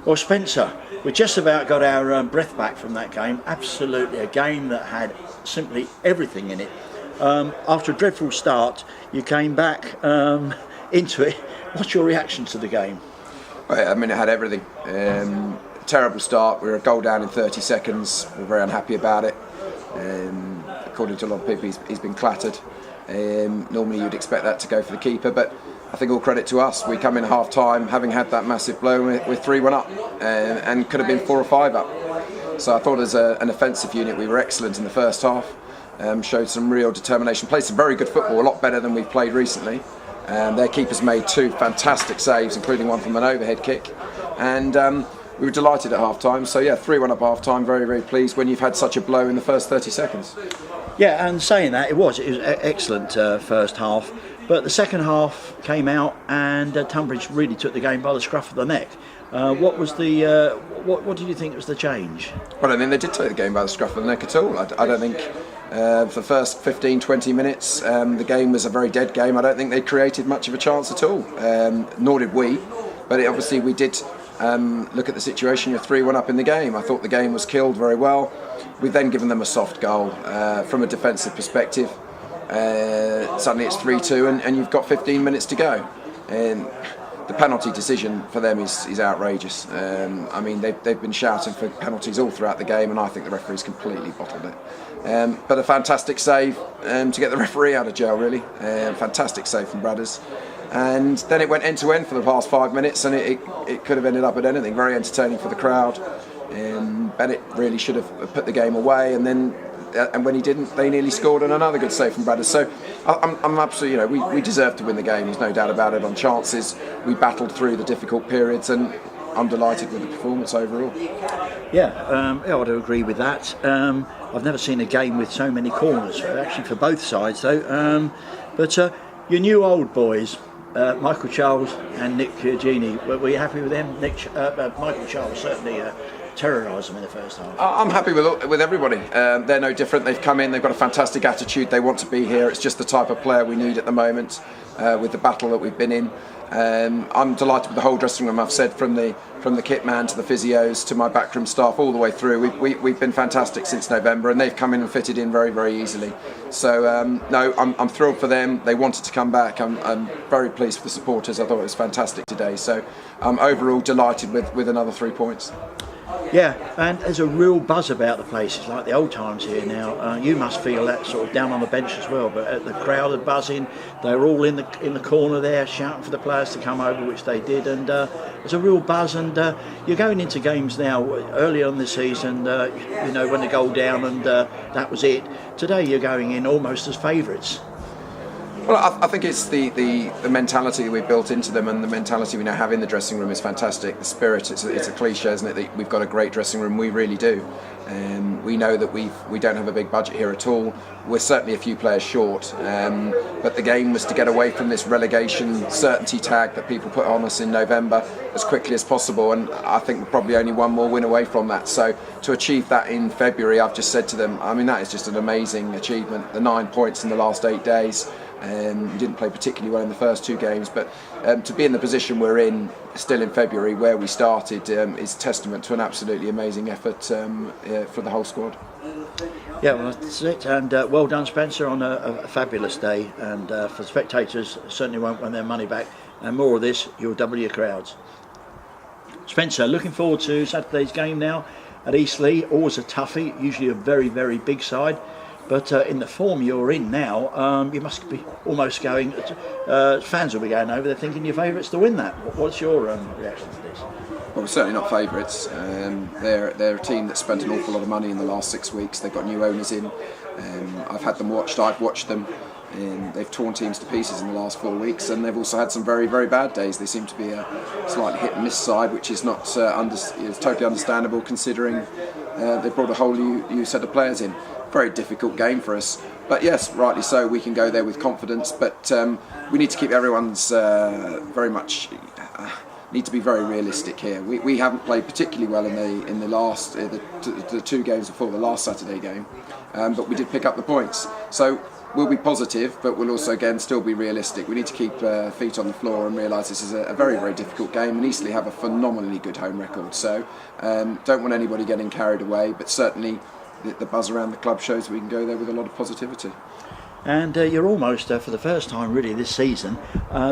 Well, Spencer, we just about got our breath back from that game. Absolutely a game that had simply everything in it. After a dreadful start, you came back into it. What's your reaction to the game? Right, I mean, it had everything. Terrible start. We were a goal down in 30 seconds. We're very unhappy about it. According to a lot of people, he's been clattered. Normally you'd expect that to go for the keeper, but I think all credit to us. We come in half time having had that massive blow. We're 3-1 up and could have been 4 or 5 up. So I thought as an offensive unit we were excellent in the first half. Showed some real determination, played some very good football, a lot better than we've played recently. Their keepers made 2 fantastic saves, including one from an overhead kick, and we were delighted at half time. So yeah, 3-1 up half time, very, very pleased when you've had such a blow in the first 30 seconds. Yeah, and saying that, it was excellent first half, but the second half came out and Tonbridge really took the game by the scruff of the neck. What was the what did you think was the change? Well, I mean, they did take the game by the scruff of the neck at all. I don't think for the first 15-20 minutes the game was a very dead game. I don't think they created much of a chance at all, nor did we, but obviously we did look at the situation. You're 3-1 up in the game. I thought the game was killed very well. We've then given them a soft goal from a defensive perspective. Suddenly it's 3-2 and you've got 15 minutes to go. The penalty decision for them is outrageous. I mean, they've been shouting for penalties all throughout the game, and I think the referee's completely bottled it. But a fantastic save to get the referee out of jail, really. Fantastic save from Bradders. And then it went end to end for the past 5 minutes, and it could have ended up at anything. Very entertaining for the crowd. Bennett really should have put the game away, and when he didn't, they nearly scored, and another good save from Bradders. So I'm absolutely, we deserved to win the game. There's no doubt about it. On chances, we battled through the difficult periods, and I'm delighted with the performance overall. Yeah, I would agree with that. I've never seen a game with so many corners, actually, for both sides, though. But your new old boys, Michael Charles and Nick Gini, were you happy with them? Michael Charles certainly terrorised them in the first half. I'm happy with everybody. They're no different. They've come in, they've got a fantastic attitude, they want to be here. It's just the type of player we need at the moment with the battle that we've been in. I'm delighted with the whole dressing room. I've said from the kit man to the physios to my backroom staff all the way through. We've been fantastic since November, and they've come in and fitted in very, very easily. So no, I'm thrilled for them. They wanted to come back. I'm very pleased for the supporters. I thought it was fantastic today. So I'm overall delighted with another 3 points. Yeah, and there's a real buzz about the place. It's like the old times here now. You must feel that sort of down on the bench as well. But the crowd are buzzing. They're all in the corner there, shouting for the players to come over, which they did. And there's a real buzz. And you're going into games now early on this season. When they go down, and that was it. Today you're going in almost as favourites. Well, I think it's the mentality we built into them, and the mentality we now have in the dressing room is fantastic. The spirit, it's a cliche, isn't it, that we've got a great dressing room. We really do. We know that we don't have a big budget here at all. We're certainly a few players short, but the game was to get away from this relegation certainty tag that people put on us in November as quickly as possible, and I think we're probably only one more win away from that. So to achieve that in February, I've just said to them, I mean, that is just an amazing achievement. The 9 points in the last 8 days. We didn't play particularly well in the first 2 games, but to be in the position we're in still in February where we started is testament to an absolutely amazing effort for the whole squad. Yeah, well, that's it, and well done, Spencer, on a fabulous day, and for spectators certainly won't want their money back, and more of this, you'll double your crowds. Spencer, looking forward to Saturday's game now at Eastleigh. Always a toughie, usually a very, very big side. But in the form you're in now, you must be almost going. Fans will be going over there thinking your favourites to win that. What's your reaction to this? Well, we're certainly not favourites. They're a team that spent an awful lot of money in the last 6 weeks. They've got new owners in. I've had them watched. I've watched them. They've torn teams to pieces in the last 4 weeks, and they've also had some very, very bad days. They seem to be a slightly hit and miss side, which is not it's totally understandable considering they brought a whole new set of players in. Very difficult game for us, but yes, rightly so. We can go there with confidence, but we need to keep everyone's need to be very realistic here. We haven't played particularly well in the last the 2 games before the last Saturday game, but we did pick up the points. So we'll be positive, but we'll also again still be realistic. We need to keep feet on the floor and realise this is a very, very difficult game, and Eastleigh have a phenomenally good home record. So don't want anybody getting carried away, but certainly the buzz around the club shows we can go there with a lot of positivity. And you're almost, for the first time really this season,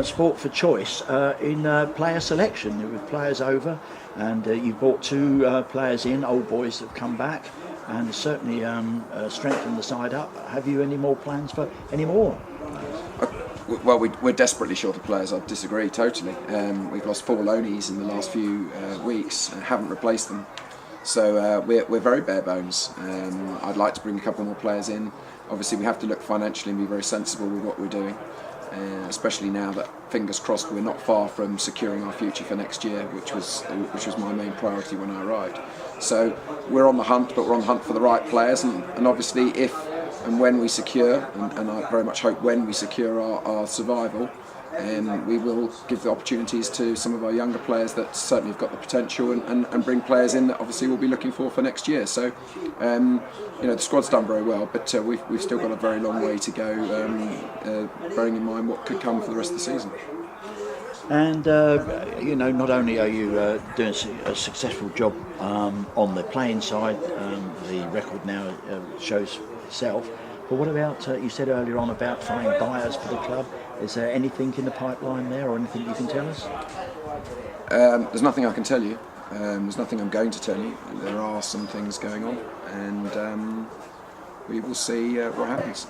sport for choice in player selection, with players over, and you've brought 2 players in, old boys that have come back, and certainly strengthened the side up. Have you any more plans for any more? Well, we're desperately short of players. I disagree totally. We've lost 4 loanies in the last few weeks and haven't replaced them. So we're very bare bones. I'd like to bring a couple more players in. Obviously, we have to look financially and be very sensible with what we're doing, especially now that, fingers crossed, we're not far from securing our future for next year, which was my main priority when I arrived. So we're on the hunt, but we're on the hunt for the right players, and obviously if and when we secure, and I very much hope when we secure our survival, we will give the opportunities to some of our younger players that certainly have got the potential, and bring players in that obviously we'll be looking for next year. So the squad's done very well, but we've still got a very long way to go, bearing in mind what could come for the rest of the season. And not only are you doing a successful job on the playing side, the record now shows itself, but what about, you said earlier on about finding buyers for the club? Is there anything in the pipeline there, or anything you can tell us? There's nothing I can tell you. There's nothing I'm going to tell you. There are some things going on, and we will see what happens.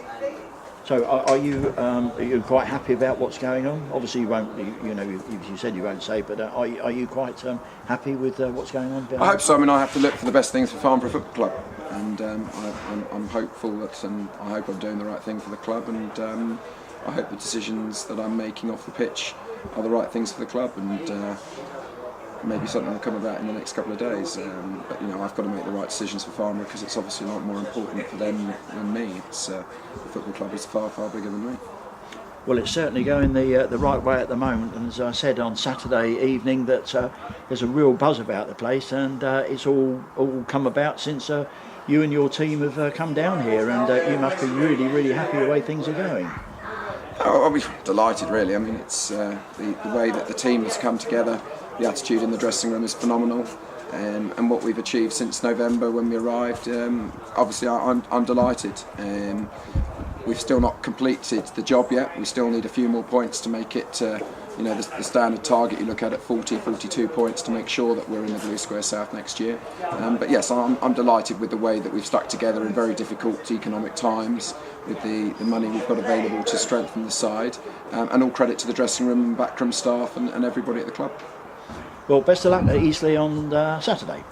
So are you quite happy about what's going on? Obviously you won't, you said you won't say, but are you quite happy with what's going on? I hope so. I mean, I have to look for the best things for Farnborough Football Club, and I'm hopeful that, and I hope I'm doing the right thing for the club, and I hope the decisions that I'm making off the pitch are the right things for the club, and maybe something will come about in the next couple of days. But I've got to make the right decisions for Farnborough, because it's obviously a lot more important for them than me. It's the football club is far, far bigger than me. Well, it's certainly going the right way at the moment, and as I said on Saturday evening, that there's a real buzz about the place, and it's all come about since you and your team have come down here, and you must be really, really happy the way things are going. I'll be delighted, really. I mean, it's the way that the team has come together. The attitude in the dressing room is phenomenal, and what we've achieved since November when we arrived, obviously I'm delighted. We've still not completed the job yet. We still need a few more points to make it the standard target you look at 40, 42 points to make sure that we're in the Blue Square South next year. But yes, I'm delighted with the way that we've stuck together in very difficult economic times, with the money we've got available to strengthen the side, and all credit to the dressing room and backroom staff and everybody at the club. Well, best of luck at Eastleigh on Saturday.